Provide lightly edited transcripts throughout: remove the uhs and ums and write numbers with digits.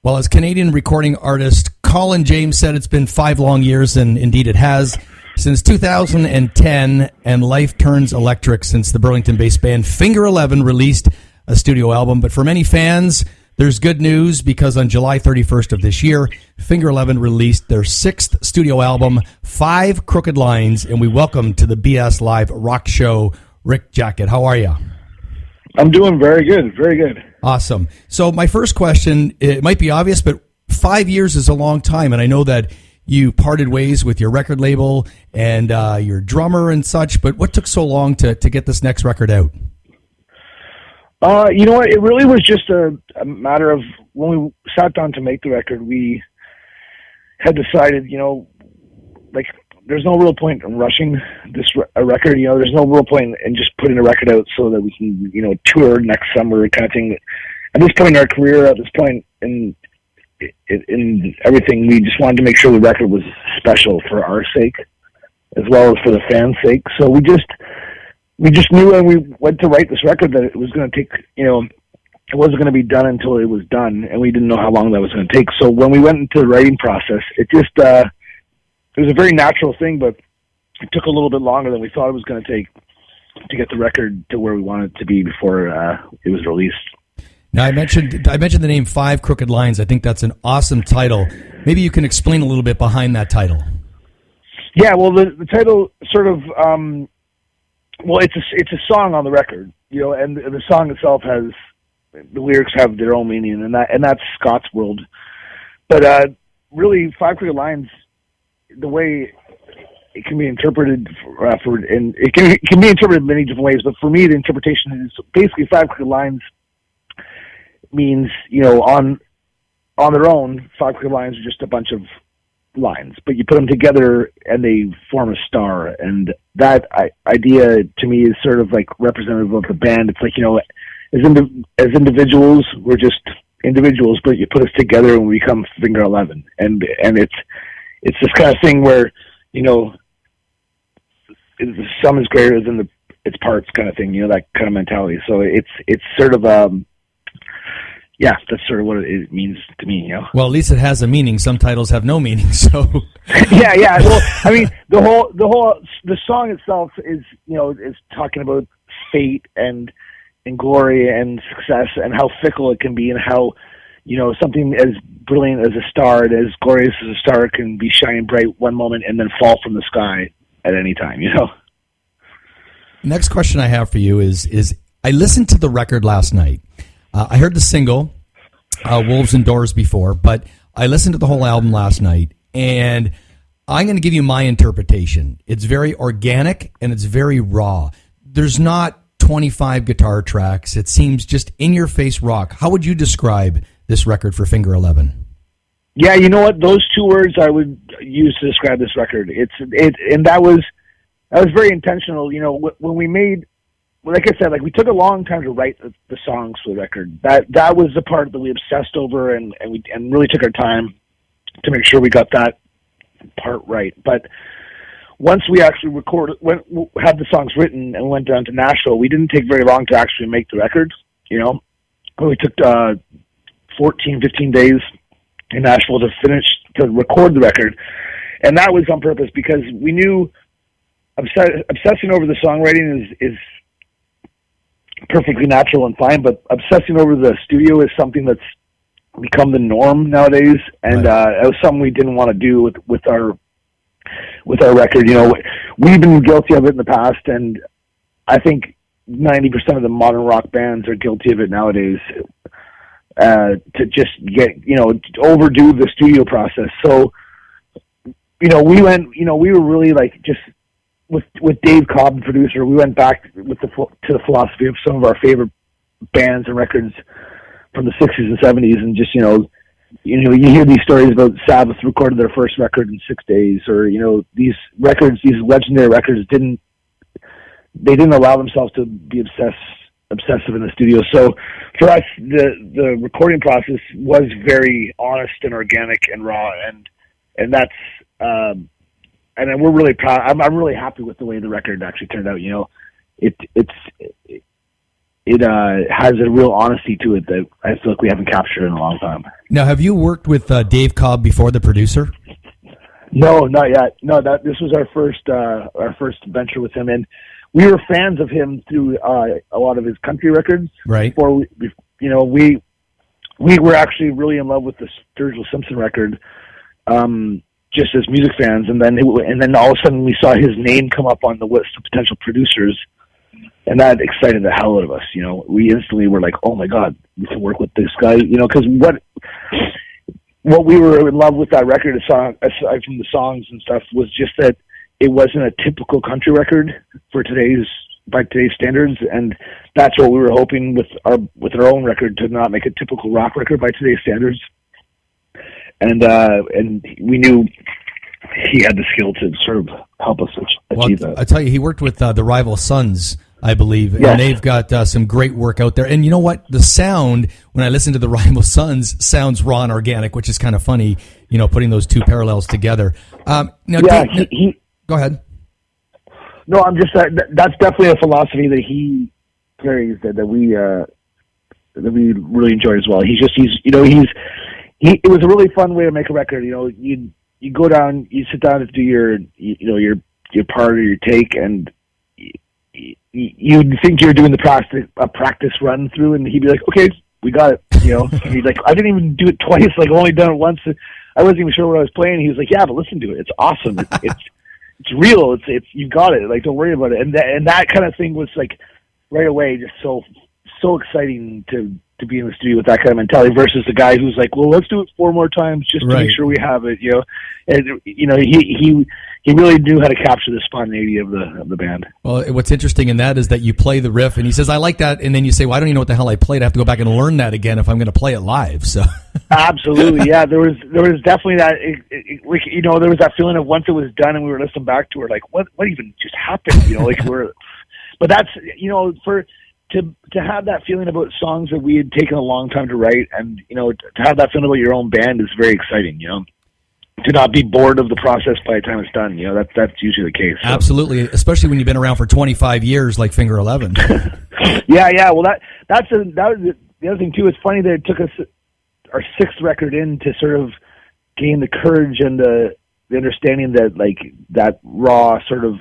Well, as Canadian recording artist Colin James said, it's been 5 long years, and indeed it has, since 2010, and life turns electric since the Burlington-based band Finger 11 released a studio album. But for many fans, there's good news, because on July 31st of this year, Finger 11 released their 6th studio album, 5 Crooked Lines, and we welcome to the BS Live Rock Show, Rick JACKETT. How are you? I'm doing very good, very good. Awesome. So my first question, it might be obvious, but 5 years is a long time, and I know that you parted ways with your record label and your drummer and such, but what took so long to get this next record out? You know what? It really was just a matter of, when we sat down to make the record, we had decided, like, there's no real point in rushing this record. There's no real point in just putting a record out so that we can, tour next summer kind of thing. At this point in our career, at this point in everything, we just wanted to make sure the record was special for our sake, as well as for the fans' sake. So we just knew when we went to write this record that it was going to take, it wasn't going to be done until it was done, and we didn't know how long that was going to take. So when we went into the writing process, it just, it was a very natural thing, but it took a little bit longer than we thought it was going to take to get the record to where we wanted it to be before it was released. Now, I mentioned the name 5 Crooked Lines. I think that's an awesome title. Maybe you can explain a little bit behind that title. Yeah, well, the title sort of, it's a song on the record, and the song itself has, the lyrics have their own meaning, and that's Scott's world. But really, 5 Crooked Lines, the way it can be interpreted and it can be interpreted in many different ways, but for me, the interpretation is basically 5 Crooked Lines means, on their own, 5 Crooked Lines are just a bunch of lines, but you put them together and they form a star. And that idea to me is sort of like representative of the band. It's like, as individuals, we're just individuals, but you put us together and we become Finger 11. And it's this kind of thing where, the sum is greater than its parts kind of thing, that kind of mentality. So it's sort of, that's sort of what it means to me, Well, at least it has a meaning. Some titles have no meaning, so. yeah. Well, I mean, the song itself is, is talking about fate and glory and success and how fickle it can be, and how, something as brilliant as a star, as glorious as a star, can be shining bright one moment and then fall from the sky at any time, Next question I have for you is I listened to the record last night. I heard the single, Wolves and Doors, before, but I listened to the whole album last night, and I'm going to give you my interpretation. It's very organic, and it's very raw. There's not 25 guitar tracks. It seems just in-your-face rock. How would you describe this record for Finger 11? Yeah, you know what? Those 2 words I would use to describe this record. And that was very intentional. When we made, like I said, we took a long time to write the songs for the record. That was the part that we obsessed over, and really took our time to make sure we got that part right. But once we actually had the songs written and went down to Nashville, we didn't take very long to actually make the record. We took 14, 15 days in Nashville to record the record, and that was on purpose, because we knew obsessing over the songwriting is perfectly natural and fine, but obsessing over the studio is something that's become the norm nowadays, and it was something we didn't want to do with our record. We've been guilty of it in the past, and I think 90% of the modern rock bands are guilty of it nowadays, to just overdo the studio process. So, we were really just with Dave Cobb, the producer, we went back to the philosophy of some of our favorite bands and records from the 60s and 70s, and just, you hear these stories about Sabbath recorded their first record in 6 days, or, these legendary records didn't allow themselves to be obsessive in the studio. So for us, the recording process was very honest and organic and raw, and that's, and we're really proud. I'm really happy with the way the record actually turned out. It's it has a real honesty to it that I feel like we haven't captured in a long time. Now, have you worked with Dave Cobb before, the producer? No, not yet. No, this was our first venture with him, and we were fans of him through a lot of his country records. Right. Before we were actually really in love with the Sturgill Simpson record, just as music fans, and then all of a sudden we saw his name come up on the list of potential producers, and that excited the hell out of us. We instantly were like, "Oh my God, we can work with this guy!" Because what we were in love with that record, aside from the songs and stuff, was just that it wasn't a typical country record by today's standards, and that's what we were hoping with our own record, to not make a typical rock record by today's standards. And we knew he had the skill to sort of help us achieve that. I tell you, he worked with the Rival Sons, I believe, yes. And they've got some great work out there. And you know what? The sound, when I listen to the Rival Sons, sounds raw and organic, which is kind of funny, putting those two parallels together. Now, yeah, go ahead. No, I'm just that's definitely a philosophy that he carries that we really enjoy as well. It was a really fun way to make a record. You go down, you sit down to do your part or your take, and you think you're doing a practice run through, and he'd be like, "Okay, we got it." He's like, "I didn't even do it twice. Like, I've only done it once. I wasn't even sure what I was playing." He was like, "Yeah, but listen to it. It's awesome. It's real. It's you got it. Like, don't worry about it." And that kind of thing was like right away just so exciting to be in the studio with that kind of mentality versus the guy who's like, "Well, let's do it 4 more times just to make sure we have it." And he really knew how to capture the spontaneity of the band. Well, what's interesting in that is that you play the riff, and he says, "I like that," and then you say, "Well, I don't even know what the hell I played. I have to go back and learn that again if I'm going to play it live." So, absolutely, yeah. There was definitely that. There was that feeling of once it was done and we were listening back to it, like, what even just happened? But that's to have that feeling about songs that we had taken a long time to write, and to have that feeling about your own band is very exciting. To not be bored of the process by the time it's done. That's usually the case. So. Absolutely, especially when you've been around for 25 years, like Finger 11. Yeah. Well, that was the other thing too. It's funny that it took us our 6th record in to sort of gain the courage and the understanding that like that raw sort of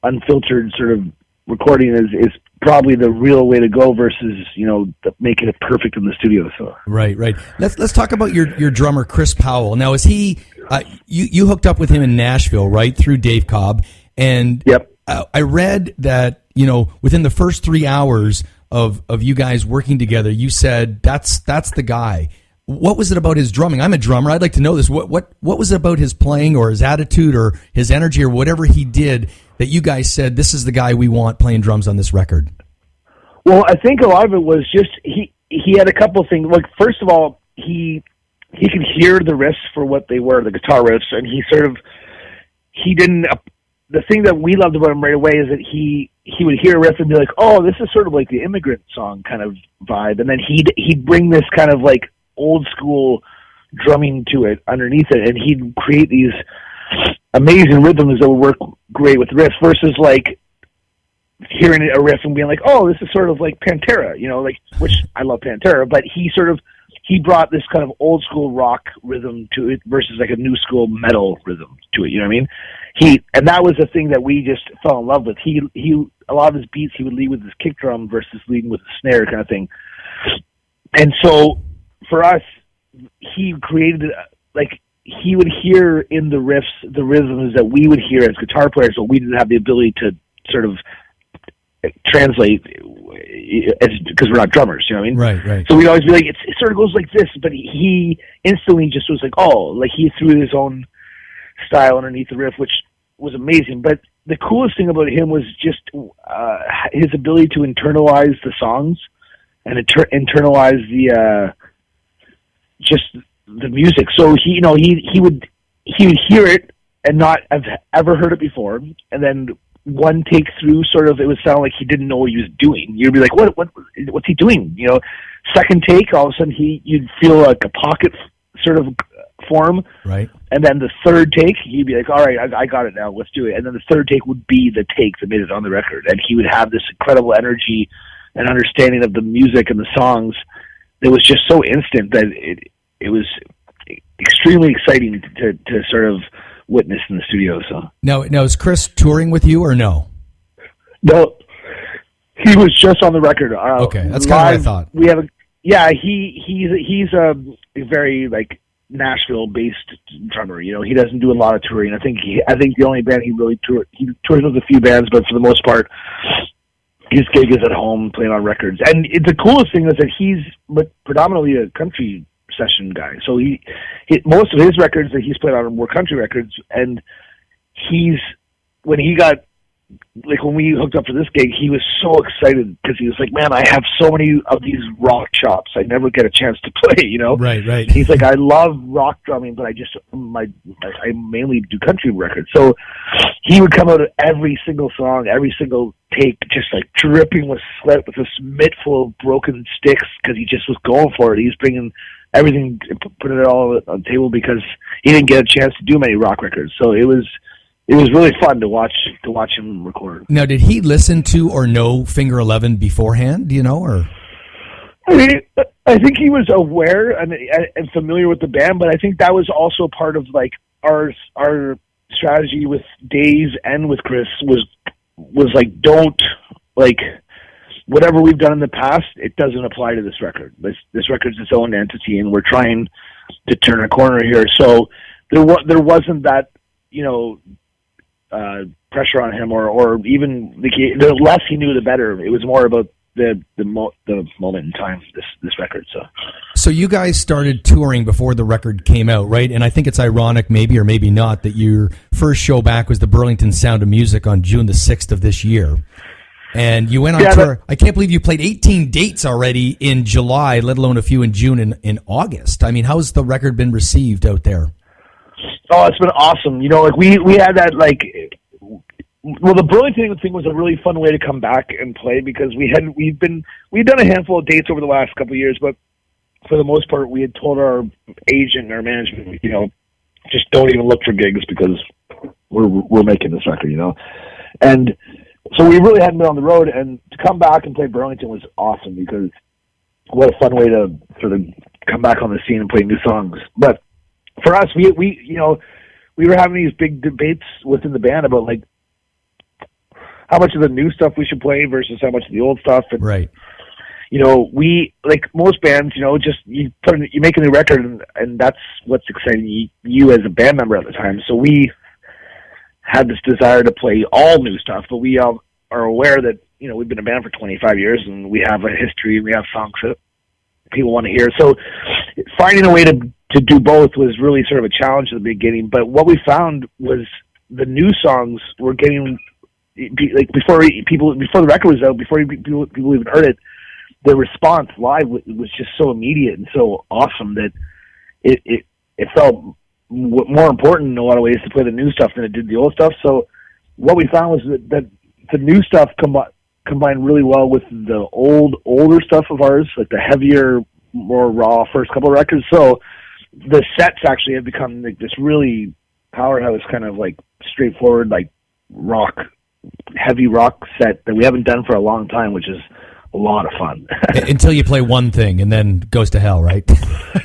unfiltered sort of recording is probably the real way to go versus making it perfect in the studio. So right. Let's talk about your drummer Chris Powell. Now, is he you hooked up with him in Nashville, right, through Dave Cobb? And yep. I read that within the first 3 hours of you guys working together, you said that's the guy. What was it about his drumming? I'm a drummer. I'd like to know this. What was it about his playing or his attitude or his energy or whatever he did that you guys said, this is the guy we want playing drums on this record? Well, I think a lot of it was just he had a couple of things. Like, first of all, he could hear the riffs for what they were, the guitar riffs, and he didn't. The thing that we loved about him right away is that he would hear a riff and be like, "Oh, this is sort of like the Immigrant Song kind of vibe," and then he'd bring this kind of like old school drumming to it underneath it, and he'd create these amazing rhythms that would work great with riffs versus like hearing a riff and being like, "Oh, this is sort of like Pantera," which I love Pantera, but he brought this kind of old school rock rhythm to it versus like a new school metal rhythm to it. You know what I mean? And that was the thing that we just fell in love with. He a lot of his beats he would lead with his kick drum versus leading with the snare kind of thing. And so for us, he created he would hear in the riffs the rhythms that we would hear as guitar players, but we didn't have the ability to sort of translate because we're not drummers, you know what I mean? Right. So we'd always be like, it sort of goes like this, but he instantly just was like, oh, like he threw his own style underneath the riff, which was amazing. But the coolest thing about him was just his ability to internalize the songs and internalize the just the music. So he would hear it and not have ever heard it before, and then one take through, sort of, it would sound like he didn't know what he was doing. You'd be like, what's he doing? Second take, all of a sudden you'd feel like a pocket sort of form. Right. And then the third take, he'd be like, all right, I got it now, let's do it. And then the third take would be the take that made it on the record. And he would have this incredible energy an understanding of the music and the songs that was just so instant that it was extremely exciting to sort of witness in the studio. So now is Chris touring with you or no? No, he was just on the record. Okay, that's kind of what I thought. We have he's a very like Nashville-based drummer. You know, he doesn't do a lot of touring. I think the only band he tours with a few bands, but for the most part, his gig is at home playing on records. And the coolest thing is that he's predominantly a country session guy. So he most of his records that he's played on were country records, and when we hooked up for this gig, he was so excited because he was like, man, I have so many of these rock chops. I never get a chance to play, you know? Right. He's like, I love rock drumming, but I mainly do country records. So he would come out of every single song, every single take, just like dripping with sweat with a mitt full of broken sticks because he just was going for it. He was bringing everything, putting it all on the table because he didn't get a chance to do many rock records. So it was really fun to watch him record. Now, did he listen to or know Finger 11 beforehand? Do you know, or? I think he was aware and familiar with the band, but I think that was also part of like our strategy with Dave and with Chris was like, don't like whatever we've done in the past. It doesn't apply to this record. This record's its own entity, and we're trying to turn a corner here. So there wasn't that, you know, pressure on him, or even the less he knew, the better. It was more about the moment in time. This record. So you guys started touring before the record came out, right? And I think it's ironic, maybe or maybe not, that your first show back was the Burlington Sound of Music on June the 6th of this year. And you went on tour. I can't believe you played 18 dates already in July, let alone a few in June and in August. I mean, how's the record been received out there? Oh, it's been awesome. You know, like we had that the Burlington thing was a really fun way to come back and play because we'd done a handful of dates over the last couple of years, but for the most part, we had told our agent and our management, you know, just don't even look for gigs because we're making this record, you know, and so we really hadn't been on the road, and to come back and play Burlington was awesome because what a fun way to sort of come back on the scene and play new songs. But for us, we were having these big debates within the band about like how much of the new stuff we should play versus how much of the old stuff. And, right. You know, we, like most bands, you know, just you make a new record, and that's what's exciting you as a band member at the time. So we had this desire to play all new stuff, but we are aware that, you know, we've been a band for 25 years and we have a history and we have songs that people want to hear. So finding a way to do both was really sort of a challenge at the beginning. But what we found was the new songs were getting, like, before the record was out, before people even heard it, the response live was just so immediate and so awesome that it felt more important in a lot of ways to play the new stuff than it did the old stuff. So what we found was that the new stuff combined really well with the older stuff of ours, like the heavier, more raw first couple of records. So the sets actually have become like this really powerhouse kind of like straightforward, like heavy rock set that we haven't done for a long time, which is a lot of fun. Until you play one thing and then goes to hell, right?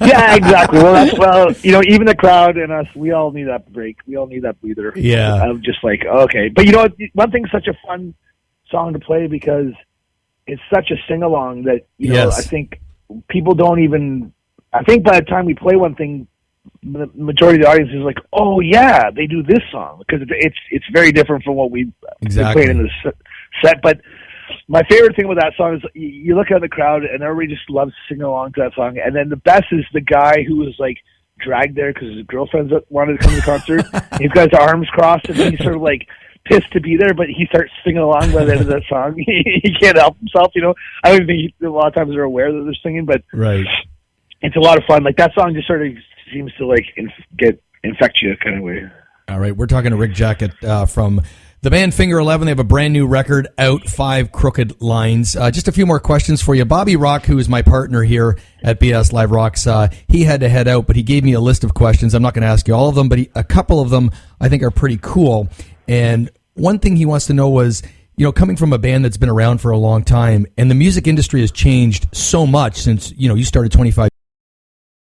Yeah, exactly. Well, you know, even the crowd and us, we all need that break. We all need that breather. Yeah. I'm just like, okay. But you know what? One thing's such a fun song to play because it's such a sing-along that, you know, yes. I think people don't even, I think by the time we play one thing, the majority of the audience is like, oh yeah, they do this song, because it's very different from what we've played in the set. But my favorite thing with that song is you look at the crowd and everybody just loves singing along to that song. And then the best is the guy who was like dragged there because his girlfriend wanted to come to the concert. He's got his arms crossed and he's sort of like pissed to be there, but he starts singing along by the end of that song. He can't help himself, you know. I don't think a lot of times they're aware that they're singing, but right. It's a lot of fun. Like that song just sort of seems to like infect you kind of way. All right, we're talking to Rick Jackett from the band Finger 11. They have a brand new record out, 5 Crooked Lines. Just a few more questions for you. Bobby Rock, who is my partner here at BS Live Rocks, he had to head out, but he gave me a list of questions. I'm not going to ask you all of them, but a couple of them I think are pretty cool. And one thing he wants to know was, coming from a band that's been around for a long time, and the music industry has changed so much since, you started 25